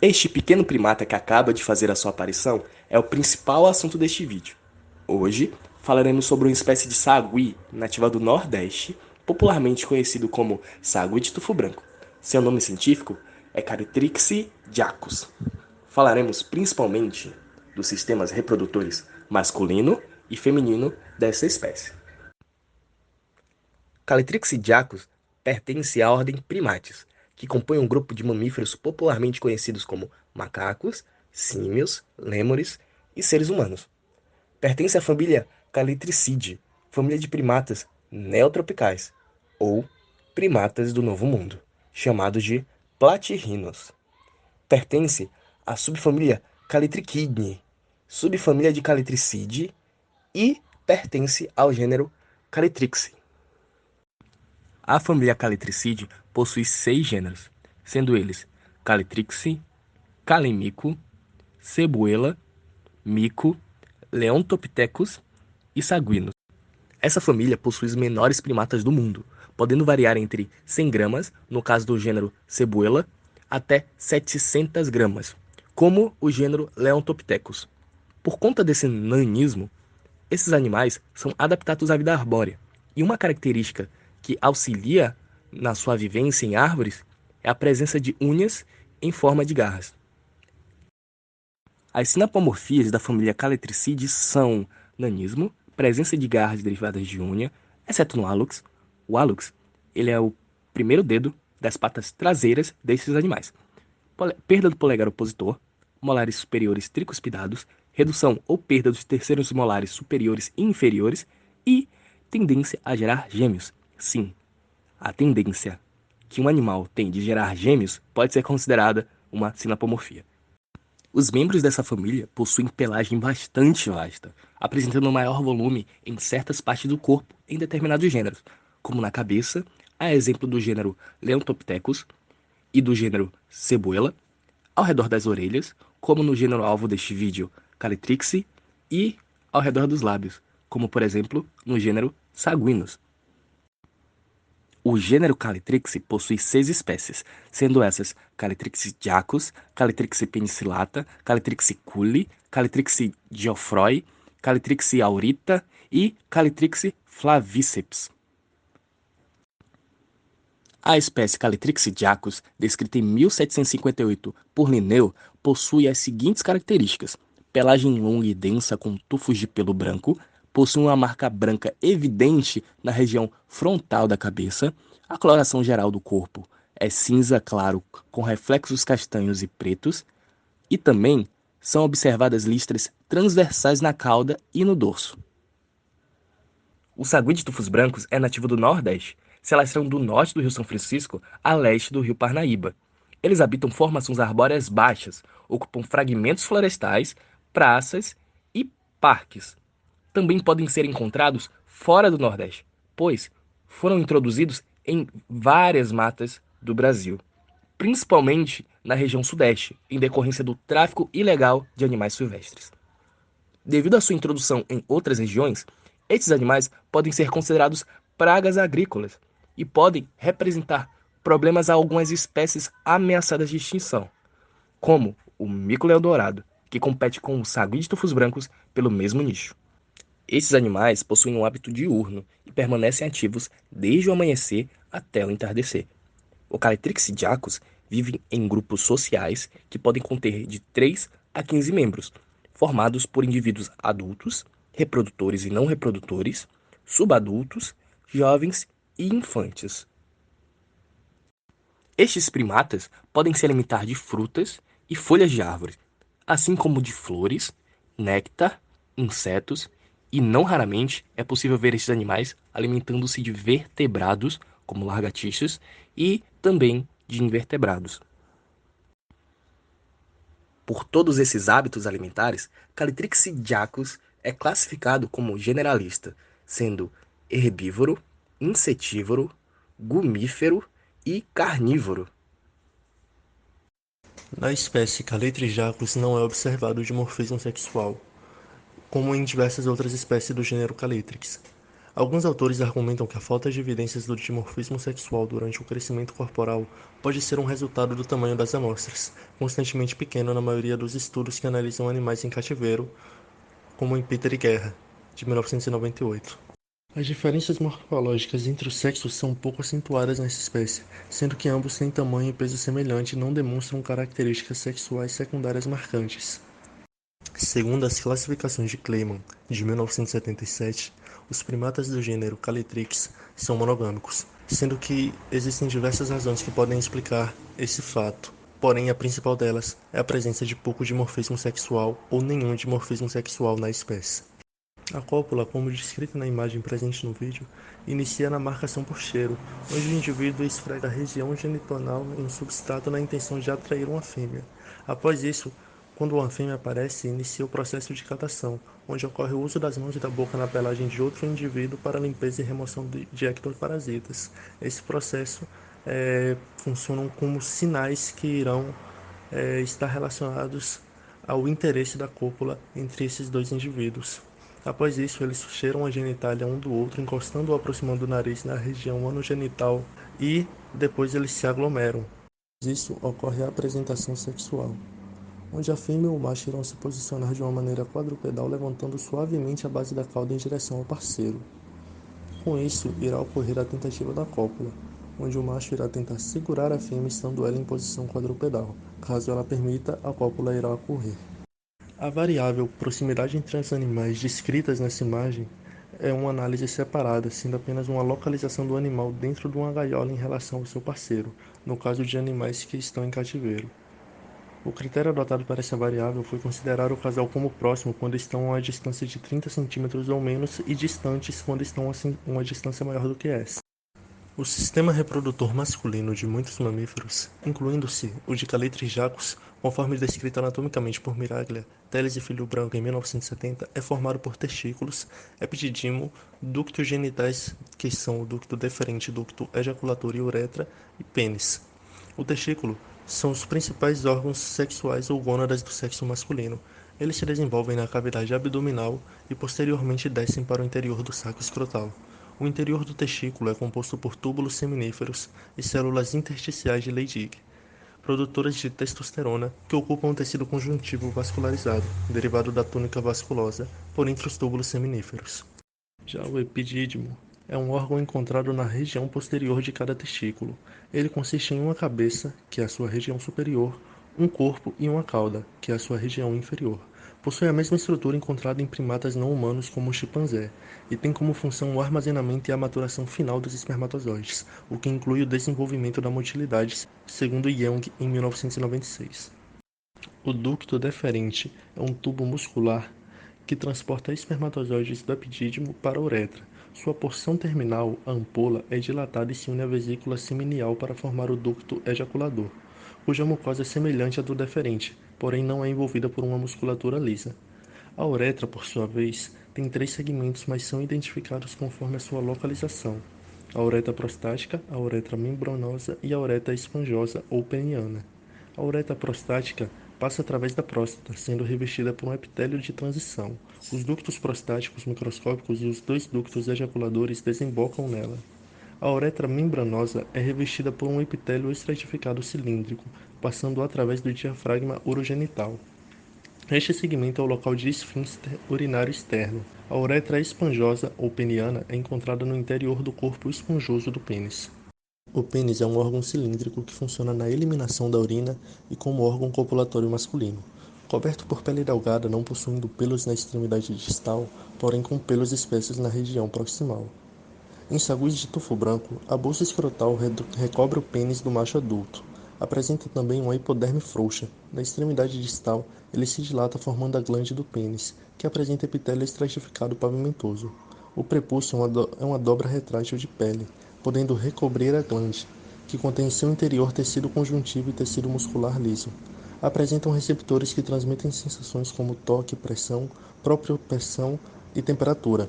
Este pequeno primata que acaba de fazer a sua aparição é o principal assunto deste vídeo. Hoje falaremos sobre uma espécie de sagui nativa do Nordeste, popularmente conhecido como sagui de tufo branco. Seu nome científico é Caritrix jacus. Falaremos principalmente dos sistemas reprodutores masculino e feminino dessa espécie. Calitrix jacus pertence à ordem Primates, que compõe um grupo de mamíferos popularmente conhecidos como macacos, símios, lêmures e seres humanos. Pertence à família Calitricidae, família de primatas neotropicais, ou primatas do Novo Mundo, chamados de platyrrhinos. Pertence à subfamília Calitrichidae, subfamília de Calitricidae, e pertence ao gênero Calitrix. A família Calitricidae possui 6 gêneros, sendo eles Calitrix, Calimico, Cebuela, Mico, Leontopithecus e Saguinus. Essa família possui os menores primatas do mundo, podendo variar entre 100 gramas, no caso do gênero Cebuela, até 700 gramas, como o gênero Leontopithecus. Por conta desse nanismo, esses animais são adaptados à vida arbórea, e uma característica que auxilia na sua vivência em árvores é a presença de unhas em forma de garras. As sinapomorfias da família Caletricidae são nanismo, presença de garras derivadas de unha, exceto no hálux. O hálux, ele é o primeiro dedo das patas traseiras desses animais. Perda do polegar opositor, molares superiores tricuspidados, redução ou perda dos terceiros molares superiores e inferiores e tendência a gerar gêmeos. Sim, a tendência que um animal tem de gerar gêmeos pode ser considerada uma sinapomorfia. Os membros dessa família possuem pelagem bastante vasta, apresentando um maior volume em certas partes do corpo em determinados gêneros, como na cabeça, a exemplo do gênero Leontopithecus e do gênero Cebuela, ao redor das orelhas, como no gênero alvo deste vídeo, Calitrix, e ao redor dos lábios, como por exemplo no gênero Saguinus. O gênero Calitrix possui 6 espécies, sendo essas Calitrix jacus, Calitrix penicillata, Calitrix culli, Calitrix geoffroy, Calitrix aurita e Calitrix flaviceps. A espécie Calitrix jacus, descrita em 1758 por Linneu, possui as seguintes características: pelagem longa e densa com tufos de pelo branco, possui uma marca branca evidente na região frontal da cabeça, a coloração geral do corpo é cinza claro com reflexos castanhos e pretos, e também são observadas listras transversais na cauda e no dorso. O sagui de tufos brancos é nativo do Nordeste, se alastram do norte do Rio São Francisco a leste do Rio Parnaíba. Eles habitam formações arbóreas baixas, ocupam fragmentos florestais, praças e parques. Também podem ser encontrados fora do Nordeste, pois foram introduzidos em várias matas do Brasil, principalmente na região Sudeste, em decorrência do tráfico ilegal de animais silvestres. Devido à sua introdução em outras regiões, estes animais podem ser considerados pragas agrícolas e podem representar problemas a algumas espécies ameaçadas de extinção, como o mico-leão-dourado, que compete com o sagui de tufos brancos pelo mesmo nicho. Esses animais possuem um hábito diurno e permanecem ativos desde o amanhecer até o entardecer. O Calitrix jacus vive em grupos sociais que podem conter de 3 a 15 membros, formados por indivíduos adultos, reprodutores e não reprodutores, subadultos, jovens e infantes. Estes primatas podem se alimentar de frutas e folhas de árvores, assim como de flores, néctar, insetos, e não raramente é possível ver estes animais alimentando-se de vertebrados, como lagartixas, e também de invertebrados. Por todos esses hábitos alimentares, Calitrix jacus é classificado como generalista, sendo herbívoro, insetívoro, gumífero e carnívoro. Na espécie Calitrijaculus não é observado dimorfismo sexual, como em diversas outras espécies do gênero Calitrix. Alguns autores argumentam que a falta de evidências do dimorfismo sexual durante o crescimento corporal pode ser um resultado do tamanho das amostras, constantemente pequeno na maioria dos estudos que analisam animais em cativeiro, como em Peter e Guerra, de 1998. As diferenças morfológicas entre os sexos são pouco acentuadas nessa espécie, sendo que ambos têm tamanho e peso semelhante e não demonstram características sexuais secundárias marcantes. Segundo as classificações de Kleiman, de 1977, os primatas do gênero Calitrix são monogâmicos, sendo que existem diversas razões que podem explicar esse fato. Porém, a principal delas é a presença de pouco dimorfismo sexual ou nenhum dimorfismo sexual na espécie. A cópula, como descrita na imagem presente no vídeo, inicia na marcação por cheiro, onde o indivíduo esfrega a região genital em um substrato na intenção de atrair uma fêmea. Após isso, quando uma fêmea aparece, inicia o processo de catação, onde ocorre o uso das mãos e da boca na pelagem de outro indivíduo para limpeza e remoção de ectoparasitas. Esse processo funcionam como sinais que irão estar relacionados ao interesse da cópula entre esses dois indivíduos. Após isso, eles cheiram a genitália um do outro, encostando ou aproximando o nariz na região anogenital e depois eles se aglomeram. Após isso, ocorre a apresentação sexual, onde a fêmea ou o macho irão se posicionar de uma maneira quadrupedal, levantando suavemente a base da cauda em direção ao parceiro. Com isso, irá ocorrer a tentativa da cópula, onde o macho irá tentar segurar a fêmea estando ela em posição quadrupedal. Caso ela permita, a cópula irá ocorrer. A variável proximidade entre os animais descritas nessa imagem é uma análise separada, sendo apenas uma localização do animal dentro de uma gaiola em relação ao seu parceiro, no caso de animais que estão em cativeiro. O critério adotado para essa variável foi considerar o casal como próximo quando estão a uma distância de 30 cm ou menos e distantes quando estão a uma distância maior do que essa. O sistema reprodutor masculino de muitos mamíferos, incluindo-se o de Calytris jacus, conforme descrito anatomicamente por Miraglia, Telles e Filho Branco em 1970, é formado por testículos, epidídimo, ductos genitais, que são o ducto deferente, ducto ejaculator e uretra, e pênis. O testículo são os principais órgãos sexuais ou gônadas do sexo masculino. Eles se desenvolvem na cavidade abdominal e posteriormente descem para o interior do saco escrotal. O interior do testículo é composto por túbulos seminíferos e células intersticiais de Leydig, produtoras de testosterona, que ocupam o tecido conjuntivo vascularizado, derivado da túnica vasculosa, por entre os túbulos seminíferos. Já o epidídimo é um órgão encontrado na região posterior de cada testículo. Ele consiste em uma cabeça, que é a sua região superior, um corpo e uma cauda, que é a sua região inferior. Possui a mesma estrutura encontrada em primatas não humanos como o chimpanzé, e tem como função o armazenamento e a maturação final dos espermatozoides, o que inclui o desenvolvimento da motilidade, segundo Young em 1996. O ducto deferente é um tubo muscular que transporta espermatozoides do epidídimo para a uretra. Sua porção terminal, a ampola, é dilatada e se une à vesícula seminial para formar o ducto ejaculador, cuja mucosa é semelhante à do deferente, porém não é envolvida por uma musculatura lisa. A uretra, por sua vez, tem 3 segmentos, mas são identificados conforme a sua localização: a uretra prostática, a uretra membranosa e a uretra esponjosa ou peniana. A uretra prostática passa através da próstata, sendo revestida por um epitélio de transição. Os ductos prostáticos microscópicos e os dois ductos ejaculadores desembocam nela. A uretra membranosa é revestida por um epitélio estratificado cilíndrico, passando através do diafragma urogenital. Este segmento é o local de esfíncter urinário externo. A uretra esponjosa ou peniana é encontrada no interior do corpo esponjoso do pênis. O pênis é um órgão cilíndrico que funciona na eliminação da urina e como órgão copulatório masculino. Coberto por pele delgada, não possuindo pelos na extremidade distal, porém com pelos espessos na região proximal. Em saguis de tufo branco, a bolsa escrotal recobre o pênis do macho adulto. Apresenta também uma hipoderme frouxa. Na extremidade distal, ele se dilata formando a glande do pênis, que apresenta epitélio estratificado pavimentoso. O prepúcio é uma dobra retrátil de pele, podendo recobrir a glande, que contém em seu interior tecido conjuntivo e tecido muscular liso. Apresentam receptores que transmitem sensações como toque, pressão, propriocepção e temperatura.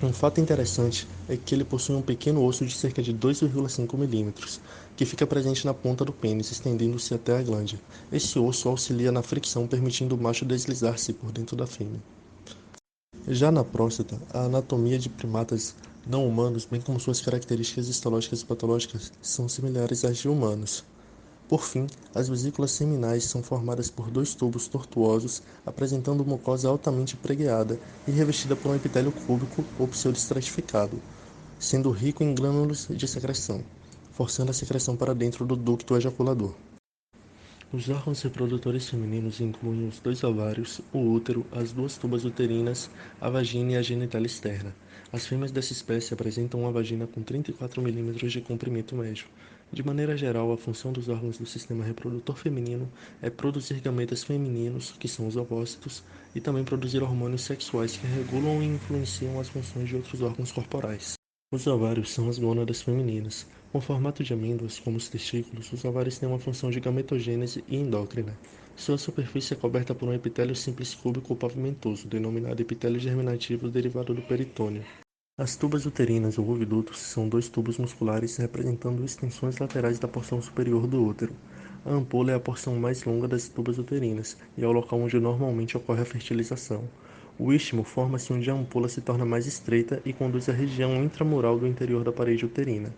Um fato interessante é que ele possui um pequeno osso de cerca de 2,5 mm, que fica presente na ponta do pênis, estendendo-se até a glande. Esse osso auxilia na fricção, permitindo o macho deslizar-se por dentro da fêmea. Já na próstata, a anatomia de primatas não humanos, bem como suas características histológicas e patológicas, são similares às de humanos. Por fim, as vesículas seminais são formadas por dois tubos tortuosos, apresentando mucosa altamente pregueada e revestida por um epitélio cúbico ou pseudoestratificado, sendo rico em glândulos de secreção, forçando a secreção para dentro do ducto ejaculador. Os órgãos reprodutores femininos incluem os dois ovários, o útero, as duas tubas uterinas, a vagina e a genital externa. As fêmeas dessa espécie apresentam uma vagina com 34 milímetros de comprimento médio. De maneira geral, a função dos órgãos do sistema reprodutor feminino é produzir gametas femininos, que são os ovócitos, e também produzir hormônios sexuais que regulam e influenciam as funções de outros órgãos corporais. Os ovários são as gônadas femininas. Com formato de amêndoas, como os testículos, os ovários têm uma função de gametogênese e endócrina. Sua superfície é coberta por um epitélio simples cúbico ou pavimentoso, denominado epitélio germinativo derivado do peritônio. As tubas uterinas ou ovidutos são dois tubos musculares representando extensões laterais da porção superior do útero. A ampola é a porção mais longa das tubas uterinas e é o local onde normalmente ocorre a fertilização. O istmo forma-se onde a ampola se torna mais estreita e conduz à região intramural do interior da parede uterina.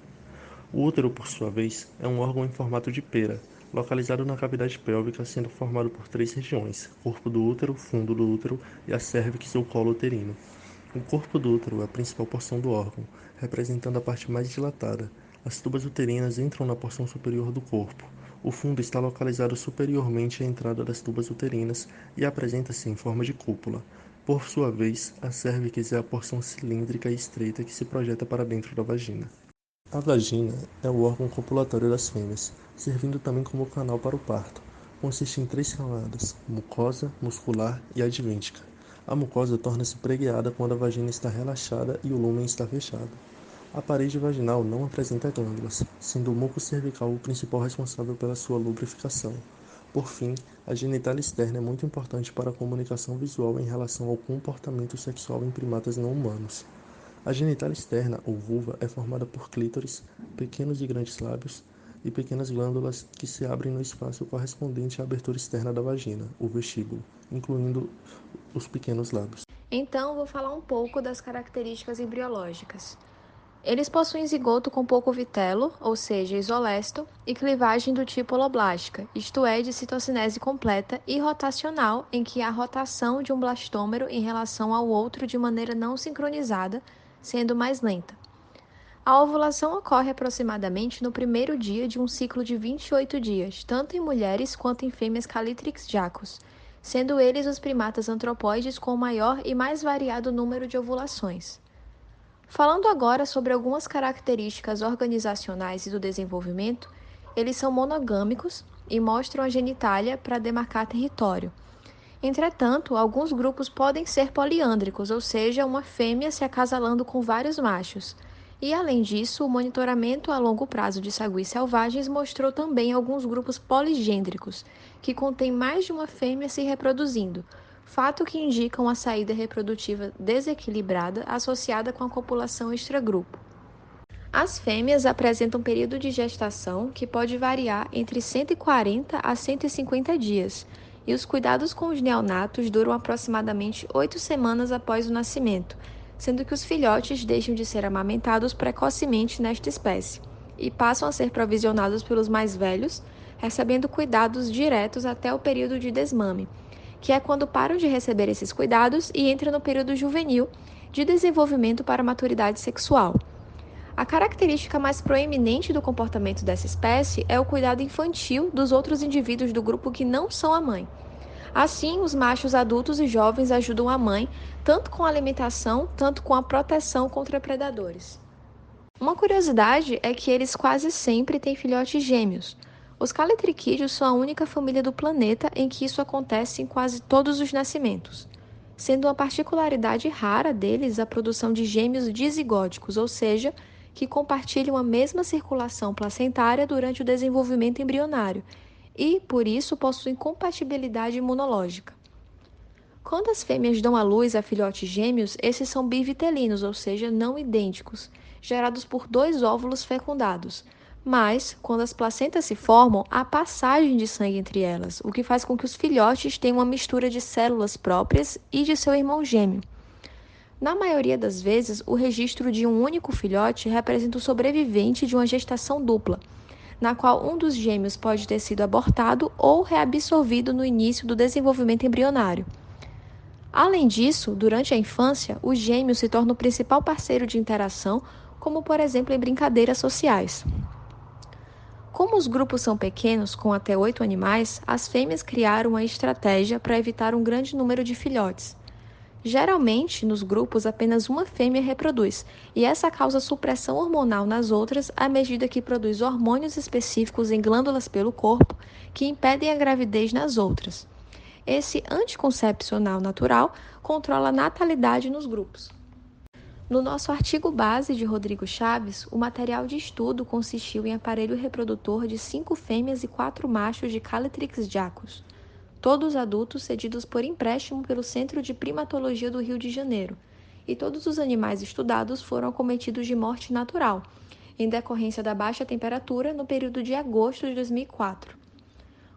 O útero, por sua vez, é um órgão em formato de pera, localizado na cavidade pélvica, sendo formado por três regiões: corpo do útero, fundo do útero e a cérvix ou colo uterino. O corpo do útero é a principal porção do órgão, representando a parte mais dilatada. As tubas uterinas entram na porção superior do corpo. O fundo está localizado superiormente à entrada das tubas uterinas e apresenta-se em forma de cúpula. Por sua vez, a cérvix é a porção cilíndrica e estreita que se projeta para dentro da vagina. A vagina é o órgão copulatório das fêmeas, servindo também como canal para o parto. Consiste em três camadas: mucosa, muscular e advíntica. A mucosa torna-se pregueada quando a vagina está relaxada e o lúmen está fechado. A parede vaginal não apresenta glândulas, sendo o muco cervical o principal responsável pela sua lubrificação. Por fim, a genital externa é muito importante para a comunicação visual em relação ao comportamento sexual em primatas não humanos. A genital externa, ou vulva, é formada por clítoris, pequenos e grandes lábios e pequenas glândulas que se abrem no espaço correspondente à abertura externa da vagina, o vestíbulo, incluindo os pequenos lábios. Então, vou falar um pouco das características embriológicas. Eles possuem zigoto com pouco vitelo, ou seja, isolesto, e clivagem do tipo holoblástica, isto é, de citocinese completa e rotacional, em que há rotação de um blastômero em relação ao outro de maneira não sincronizada, sendo mais lenta. A ovulação ocorre aproximadamente no primeiro dia de um ciclo de 28 dias, tanto em mulheres quanto em fêmeas Calitrix jacus, sendo eles os primatas antropóides com o maior e mais variado número de ovulações. Falando agora sobre algumas características organizacionais e do desenvolvimento, eles são monogâmicos e mostram a genitália para demarcar território. Entretanto, alguns grupos podem ser poliândricos, ou seja, uma fêmea se acasalando com vários machos. E, além disso, o monitoramento a longo prazo de saguis selvagens mostrou também alguns grupos poligêndricos, que contêm mais de uma fêmea se reproduzindo, fato que indica uma saída reprodutiva desequilibrada associada com a copulação extragrupo. As fêmeas apresentam um período de gestação que pode variar entre 140 a 150 dias, e os cuidados com os neonatos duram aproximadamente 8 semanas após o nascimento, sendo que os filhotes deixam de ser amamentados precocemente nesta espécie e passam a ser provisionados pelos mais velhos, recebendo cuidados diretos até o período de desmame, que é quando param de receber esses cuidados e entram no período juvenil de desenvolvimento para a maturidade sexual. A característica mais proeminente do comportamento dessa espécie é o cuidado infantil dos outros indivíduos do grupo que não são a mãe. Assim, os machos adultos e jovens ajudam a mãe tanto com a alimentação, tanto com a proteção contra predadores. Uma curiosidade é que eles quase sempre têm filhotes gêmeos. Os caletriquídeos são a única família do planeta em que isso acontece em quase todos os nascimentos, sendo uma particularidade rara deles a produção de gêmeos dizigóticos, ou seja, que compartilham a mesma circulação placentária durante o desenvolvimento embrionário e, por isso, possuem compatibilidade imunológica. Quando as fêmeas dão à luz a filhotes gêmeos, esses são bivitelinos, ou seja, não idênticos, gerados por dois óvulos fecundados. Mas, quando as placentas se formam, há passagem de sangue entre elas, o que faz com que os filhotes tenham uma mistura de células próprias e de seu irmão gêmeo. Na maioria das vezes, o registro de um único filhote representa o sobrevivente de uma gestação dupla, na qual um dos gêmeos pode ter sido abortado ou reabsorvido no início do desenvolvimento embrionário. Além disso, durante a infância, o gêmeo se torna o principal parceiro de interação, como por exemplo em brincadeiras sociais. Como os grupos são pequenos, com até 8 animais, as fêmeas criaram uma estratégia para evitar um grande número de filhotes. Geralmente, nos grupos, apenas uma fêmea reproduz, e essa causa supressão hormonal nas outras à medida que produz hormônios específicos em glândulas pelo corpo que impedem a gravidez nas outras. Esse anticoncepcional natural controla a natalidade nos grupos. No nosso artigo base de Rodrigo Chaves, o material de estudo consistiu em aparelho reprodutor de 5 fêmeas e 4 machos de Caletrix jacus, todos adultos cedidos por empréstimo pelo Centro de Primatologia do Rio de Janeiro, e todos os animais estudados foram acometidos de morte natural, em decorrência da baixa temperatura no período de agosto de 2004.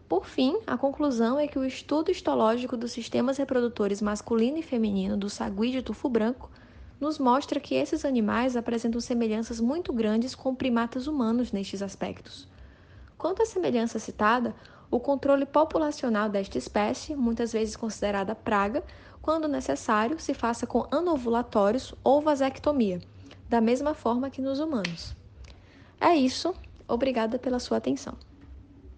Por fim, a conclusão é que o estudo histológico dos sistemas reprodutores masculino e feminino do sagui de tufo branco nos mostra que esses animais apresentam semelhanças muito grandes com primatas humanos nestes aspectos. Quanto à semelhança citada, o controle populacional desta espécie, muitas vezes considerada praga, quando necessário, se faça com anovulatórios ou vasectomia, da mesma forma que nos humanos. É isso. Obrigada pela sua atenção.